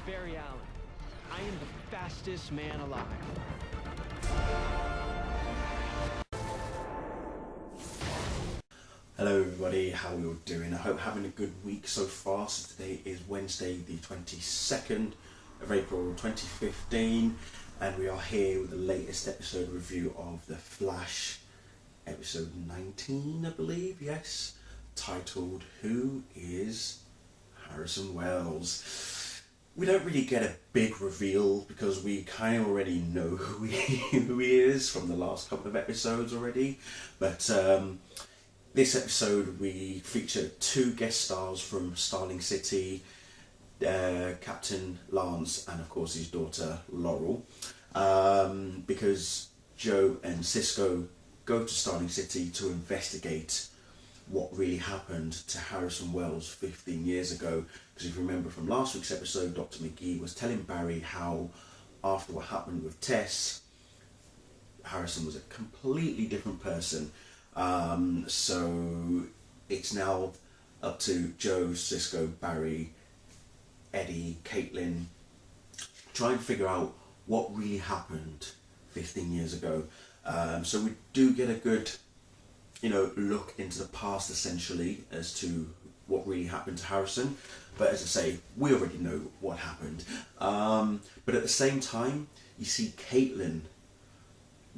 Barry Allen. I am the fastest man alive. Hello everybody, how are we all doing? I hope having a good week so far. So today is Wednesday the 22nd of April 2015 and we are here with the latest episode review of The Flash, episode 19 I believe, yes, titled Who is Harrison Wells? We don't really get a big reveal because we kind of already know who he is from the last couple of episodes already, but this episode we feature two guest stars from Starling City, Captain Lance and of course his daughter Laurel, because Joe and Cisco go to Starling City to investigate what really happened to Harrison Wells 15 years ago. Because if you remember from last week's episode, Dr. McGee was telling Barry how after what happened with Tess, Harrison was a completely different person. So it's now up to Joe, Cisco, Barry, Eddie, Caitlin, try and figure out what really happened 15 years ago. So we do get a good, look into the past essentially as to what really happened to Harrison. But as I say, we already know what happened. But at the same time, you see Caitlin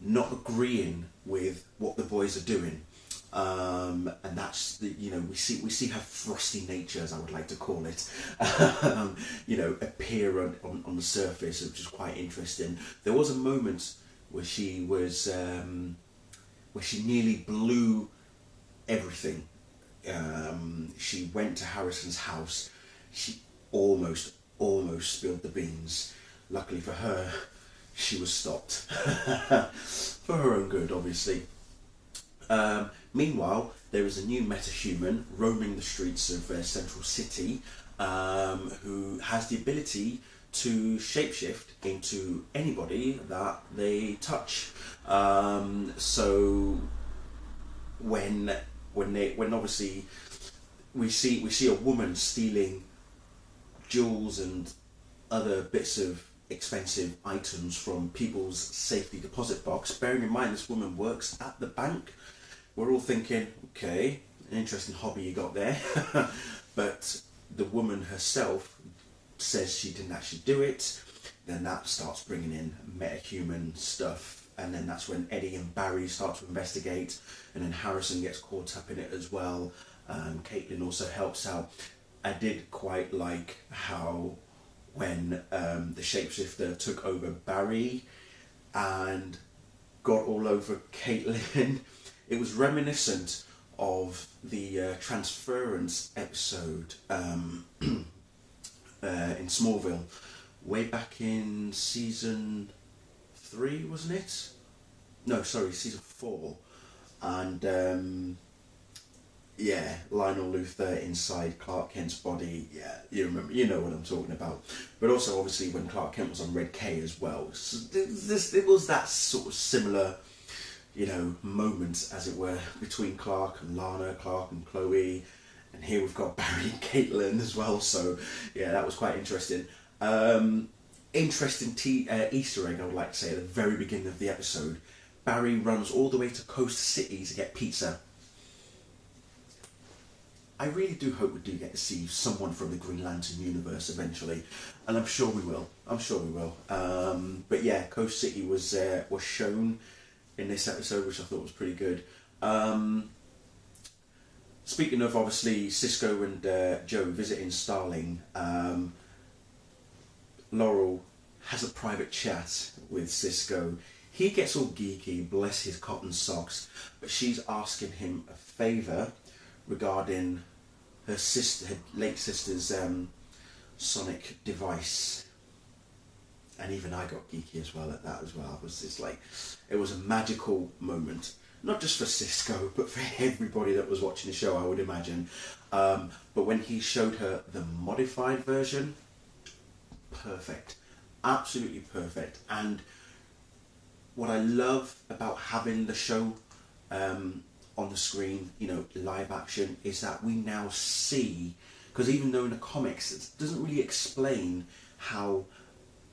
not agreeing with what the boys are doing, and that's the, we see her frosty nature, as I would like to call it, appear on the surface, which is quite interesting. There was a moment where she was where she nearly blew everything. She went to Harrison's house. She almost spilled the beans. Luckily for her, she was stopped for her own good, obviously. Meanwhile, there is a new metahuman roaming the streets of Central City, who has the ability to shapeshift into anybody that they touch. So when obviously we see a woman stealing jewels and other bits of expensive items from people's safety deposit box, bearing in mind this woman works at the bank, we're all thinking, okay, an interesting hobby you got there. But the woman herself says she didn't actually do it. Then that starts bringing in metahuman stuff, and then that's when Eddie and Barry start to investigate, and then Harrison gets caught up in it as well. Caitlin also helps out. I did quite like how when the shapeshifter took over Barry and got all over Caitlin, it was reminiscent of the Transference episode in Smallville, way back in season 3, wasn't it? No, sorry, season 4. And yeah, Lionel Luthor inside Clark Kent's body. Yeah, you know what I'm talking about. But also, obviously, when Clark Kent was on Red K as well, it was that sort of similar, moment, as it were, between Clark and Lana, Clark and Chloe, and here we've got Barry and Caitlin as well. So yeah, that was quite interesting. Interesting Easter egg, I would like to say, at the very beginning of the episode. Barry runs all the way to Coast City to get pizza. I really do hope we do get to see someone from the Green Lantern universe eventually, and I'm sure we will. But yeah, Coast City was shown in this episode, which I thought was pretty good. Speaking of, obviously, Cisco and Joe visiting Starling, Laurel has a private chat with Cisco. He gets all geeky, bless his cotton socks, but she's asking him a favour regarding her late sister's sonic device. And even I got geeky as well at that as well. It was a magical moment, not just for Cisco, but for everybody that was watching the show, I would imagine. But when he showed her the modified version, perfect, absolutely perfect. And what I love about having the show on the screen, live action, is that we now see, because even though in the comics it doesn't really explain how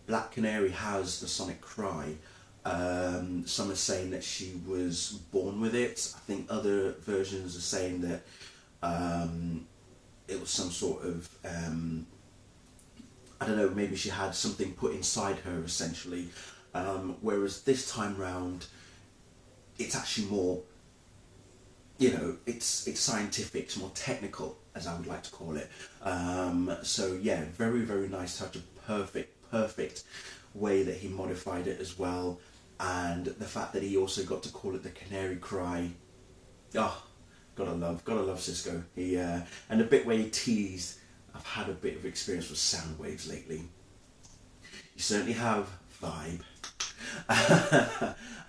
Black Canary has the sonic cry. Some are saying that she was born with it. I think other versions are saying that it was some sort of I don't know, maybe she had something put inside her essentially. Whereas this time round, it's actually more, you know, it's scientific, it's more technical, as I would like to call it. So yeah, very, very nice touch, a perfect way that he modified it as well. And the fact that he also got to call it the Canary Cry. Oh, gotta love Cisco. He and the bit where he teased, I've had a bit of experience with sound waves lately. You certainly have, vibe.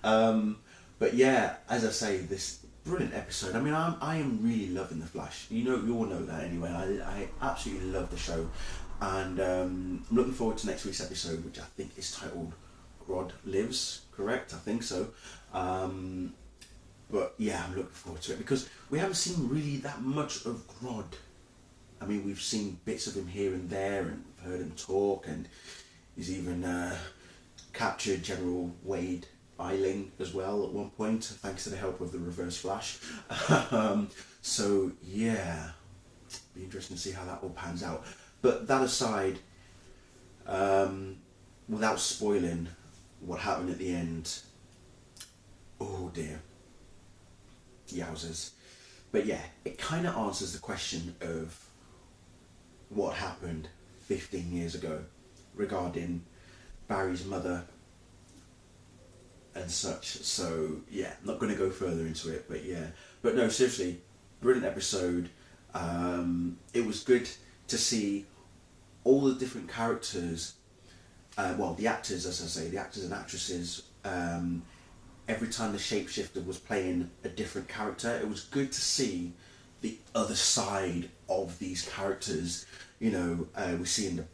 But yeah, as I say, this brilliant episode. I mean, I am really loving The Flash. You all know that anyway. I absolutely love the show, and I'm looking forward to next week's episode, which I think is titled Grodd Lives. Correct? I think so. But yeah, I'm looking forward to it because we haven't seen really that much of Grodd. I mean, we've seen bits of him here and there, and heard him talk, and he's even captured General Wade Eiling as well at one point, thanks to the help of the Reverse Flash. So yeah, be interesting to see how that all pans out. But that aside, without spoiling what happened at the end, oh dear, yowzers. But yeah, it kind of answers the question of what happened 15 years ago regarding Barry's mother and such. So yeah, not going to go further into it, but yeah. But no, seriously, brilliant episode. It was good to see all the different characters, well, the actors, as I say, the actors and actresses, every time the shapeshifter was playing a different character, it was good to see the other side of these characters. You know, we're seeing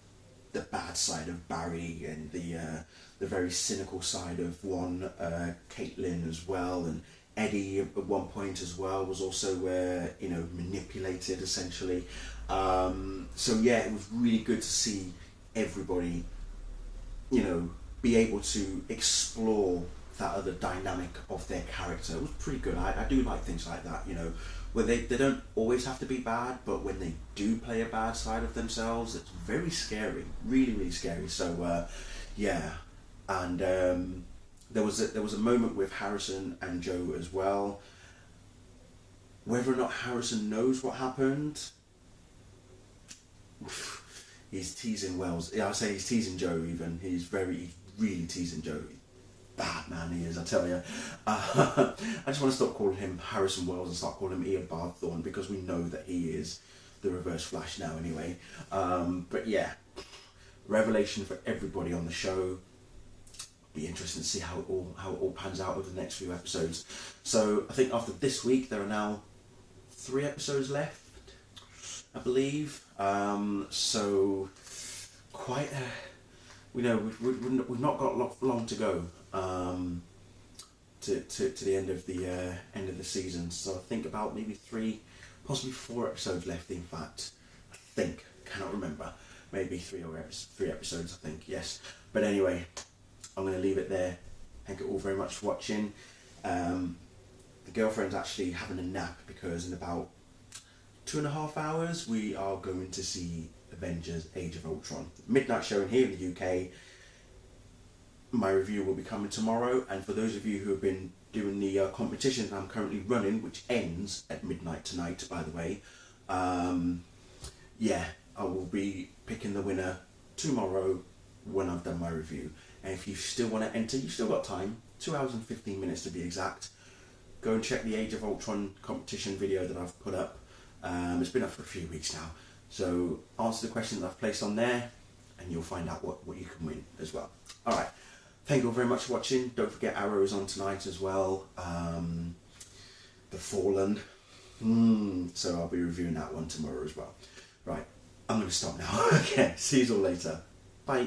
the bad side of Barry and the very cynical side of one, Caitlin as well, and Eddie at one point as well was also you know, manipulated essentially. So yeah, it was really good to see everybody, you know, be able to explore that other dynamic of their character. It was pretty good. I do like things like that, you know, where they don't always have to be bad, but when they do play a bad side of themselves, it's very scary, really, really scary. So yeah, and there was a moment with Harrison and Joe as well. Whether or not Harrison knows what happened, he's teasing Wells. Yeah, I say he's teasing Joe even. He's really teasing Joe. Bad man he is, I tell you. I just want to stop calling him Harrison Wells and start calling him Ian Barthorne, because we know that he is the Reverse Flash now anyway. But yeah, revelation for everybody on the show. Be interesting to see how it all pans out over the next few episodes. So I think after this week there are now 3 episodes left, I believe. So quite a, you know, we've not got long to go to the end of the season. So I think about maybe 3, possibly 4 episodes left. In fact, I think, cannot remember, maybe 3 episodes. I think, yes. But anyway, I'm going to leave it there. Thank you all very much for watching. The girlfriend's actually having a nap because in about 2.5 hours we are going to see Avengers Age of Ultron. Midnight showing here in the UK. My review will be coming tomorrow, and for those of you who have been doing the competition I'm currently running, which ends at midnight tonight, by the way, yeah, I will be picking the winner tomorrow when I've done my review. And if you still want to enter, you've still got time, 2 hours and 15 minutes to be exact. Go and check the Age of Ultron competition video that I've put up. It's been up for a few weeks now. So answer the questions I've placed on there and you'll find out what you can win as well. Alright, thank you all very much for watching. Don't forget Arrow's on tonight as well. The Fallen. So I'll be reviewing that one tomorrow as well. Right, I'm going to stop now. Okay, see you all later.